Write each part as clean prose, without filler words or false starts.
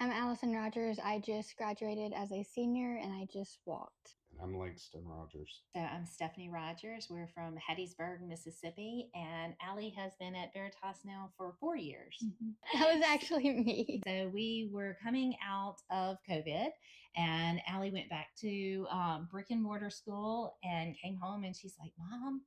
I'm Allison Rogers. I just graduated as a senior and I just walked. And I'm Langston Rogers. So I'm Stephanie Rogers. We're from Hattiesburg, Mississippi, and Allie has been at Veritas now for 4 years. That was actually me. So we were coming out of COVID, and Allie went back to brick and mortar school and came home, and she's like, "Mom,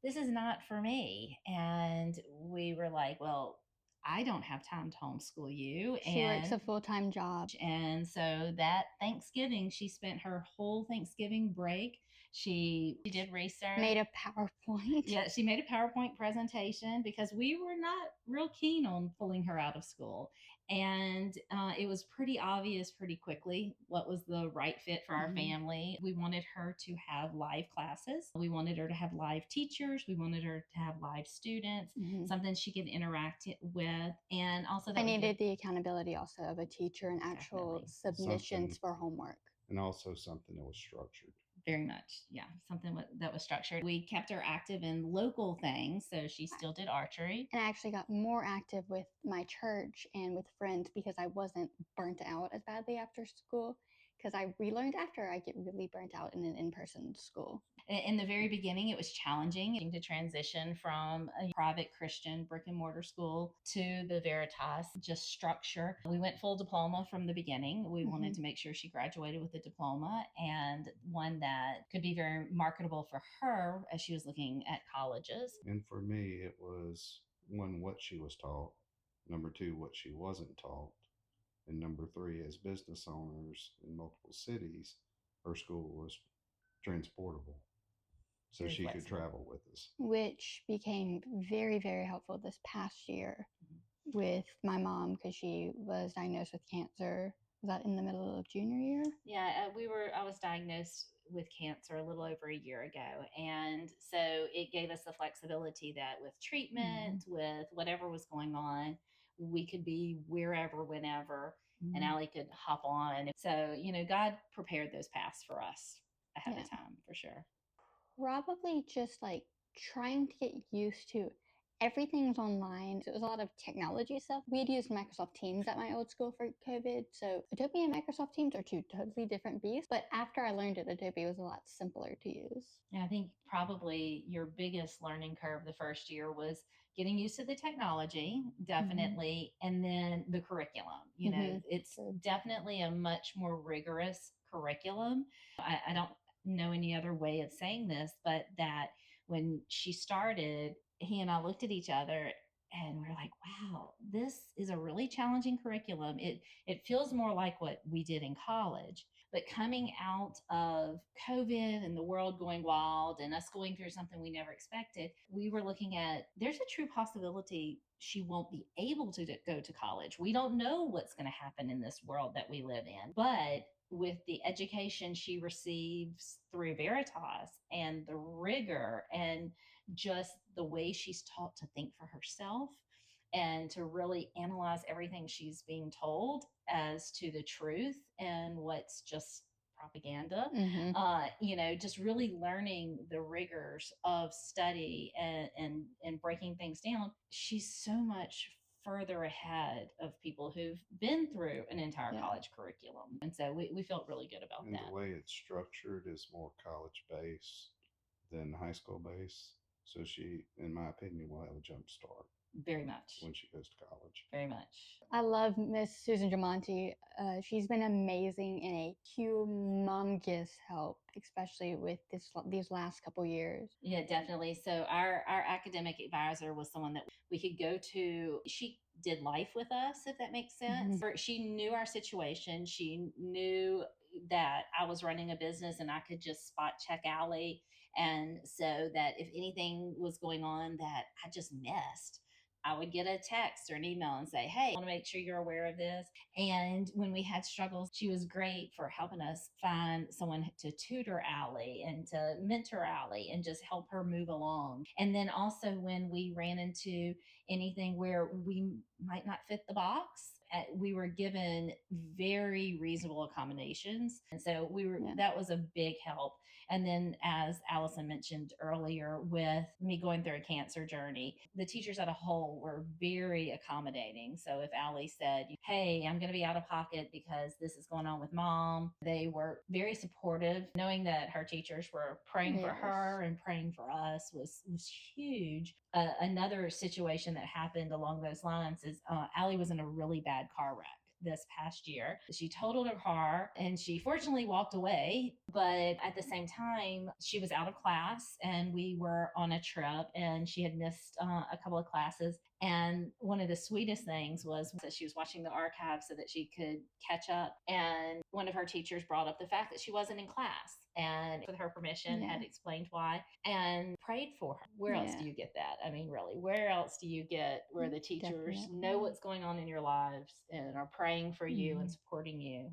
this is not for me." And we were like, "Well, I don't have time to homeschool you." She works a full-time job. And so that Thanksgiving, she spent her whole Thanksgiving break. She did research. Made a PowerPoint. Yeah, she made a PowerPoint presentation because we were not real keen on pulling her out of school. And it was pretty obvious pretty quickly what was the right fit for our family. We wanted her to have live classes. We wanted her to have live teachers. We wanted her to have live students, something she could interact with. And also I needed the accountability also of a teacher and actual submissions for homework. And also something that was structured. Very much. Yeah. Something that was structured. We kept her active in local things. So she still did archery. And I actually got more active with my church and with friends because I wasn't burnt out as badly after school. Because I relearned after I get really burnt out in an in-person school. In the very beginning, it was challenging to transition from a private Christian brick and mortar school to the Veritas, just structure. We went full diploma from the beginning. We wanted to make sure she graduated with a diploma and one that could be very marketable for her as she was looking at colleges. And for me, it was one, what she was taught. Number two, what she wasn't taught. And number three, as business owners in multiple cities, her school was transportable. So she could travel with us. Which became very, very helpful this past year with my mom because she was diagnosed with cancer. Was that in the middle of junior year? Yeah, I was diagnosed with cancer a little over a year ago. And so it gave us the flexibility that with treatment, with whatever was going on, we could be wherever, whenever, and Allie could hop on. So, God prepared those paths for us ahead of time, for sure. Probably just like trying to get used to everything's online. So it was a lot of technology stuff. We'd used Microsoft Teams at my old school for COVID. So Adobe and Microsoft Teams are two totally different beasts. But after I learned it, Adobe was a lot simpler to use. Yeah, I think probably your biggest learning curve the first year was getting used to the technology, definitely, and then the curriculum. It's definitely a much more rigorous curriculum. I don't know any other way of saying this, but that when she started, he and I looked at each other and we're like, wow, this is a really challenging curriculum. It feels more like what we did in college. But coming out of COVID and the world going wild and us going through something we never expected, we were looking at, there's a true possibility she won't be able to go to college. We don't know what's going to happen in this world that we live in. But with the education she receives through Veritas and the rigor and just the way she's taught to think for herself and to really analyze everything she's being told as to the truth and what's just propaganda, just really learning the rigors of study and breaking things down. She's so much further ahead of people who've been through an entire college curriculum. And so we felt really good about that. The way it's structured is more college based than high school based. So she, in my opinion, will have a jump start. Very much. When she goes to college. Very much. I love Miss Susan Jamonti. She's been amazing and a humongous help, especially with these last couple years. Yeah, definitely. So our academic advisor was someone that we could go to. She did life with us, if that makes sense. She knew our situation. She knew that I was running a business and I could just spot check Allie. And so that if anything was going on that I just missed, I would get a text or an email and say, hey, I want to make sure you're aware of this. And when we had struggles, she was great for helping us find someone to tutor Allie and to mentor Allie and just help her move along. And then also when we ran into anything where we might not fit the box, we were given very reasonable accommodations. And so that was a big help. And then, as Allison mentioned earlier, with me going through a cancer journey, the teachers as a whole were very accommodating. So if Allie said, hey, I'm going to be out of pocket because this is going on with mom, they were very supportive. Knowing that her teachers were praying for her and praying for us was huge. Another situation that happened along those lines is Allie was in a really bad car wreck this past year. She totaled her car and she fortunately walked away, but at the same time, she was out of class and we were on a trip and she had missed a couple of classes. And one of the sweetest things was that she was watching the archives so that she could catch up. And one of her teachers brought up the fact that she wasn't in class and with her permission had explained why and prayed for her. Where else do you get that? I mean, really, where else do you get where the teachers know what's going on in your lives and are praying for you and supporting you?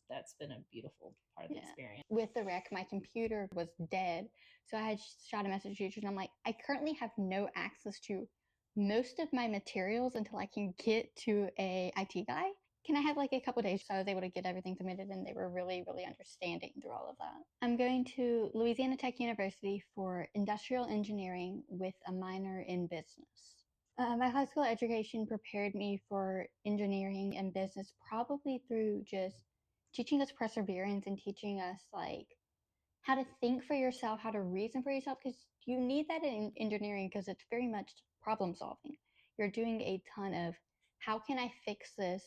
That's been a beautiful part of the experience. With the wreck, my computer was dead. So I had shot a message to teachers and I'm like, I currently have no access to most of my materials until I can get to a IT guy. Can I have like a couple days? So I was able to get everything submitted and they were really, really understanding through all of that. I'm going to Louisiana Tech University for industrial engineering with a minor in business. My high school education prepared me for engineering and business probably through just teaching us perseverance and teaching us like how to think for yourself, how to reason for yourself, because you need that in engineering because it's very much problem solving. You're doing a ton of how can I fix this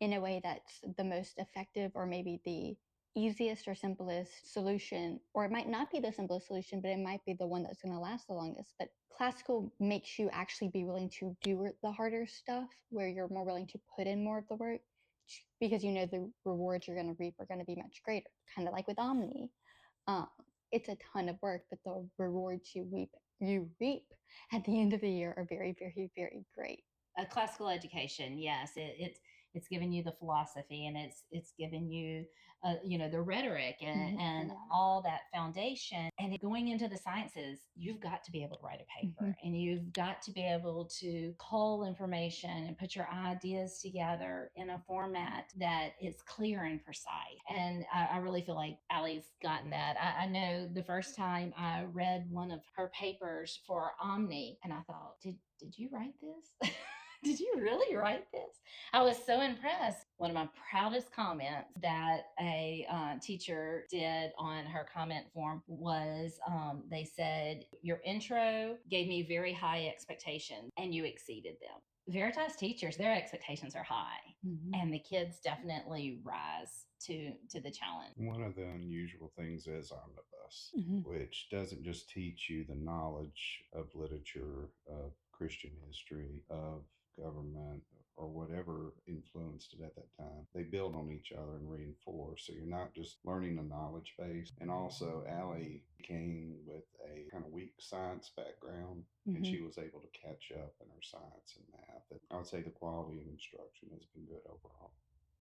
in a way that's the most effective or maybe the easiest or simplest solution, or it might not be the simplest solution, but it might be the one that's going to last the longest. But classical makes you actually be willing to do the harder stuff where you're more willing to put in more of the work because you know the rewards you're going to reap are going to be much greater, kind of like with Omni. It's a ton of work, but the rewards you reap at the end of the year are very, very, very great. A classical education, yes, it's given you the philosophy and it's given you the rhetoric and all that foundation. And going into the sciences, you've got to be able to write a paper and you've got to be able to cull information and put your ideas together in a format that is clear and precise. And I really feel like Allie's gotten that. I know the first time I read one of her papers for Omni and I thought, did you write this? Did you really write this? I was so impressed. One of my proudest comments that a teacher did on her comment form was they said, your intro gave me very high expectations and you exceeded them. Veritas teachers, their expectations are high and the kids definitely rise to the challenge. One of the unusual things is Omnibus, which doesn't just teach you the knowledge of literature, of Christian history, of government, or whatever influenced it at that time. They build on each other and reinforce. So you're not just learning a knowledge base. And also, Allie came with a kind of weak science background, and she was able to catch up in her science and math. And I would say the quality of instruction has been good overall.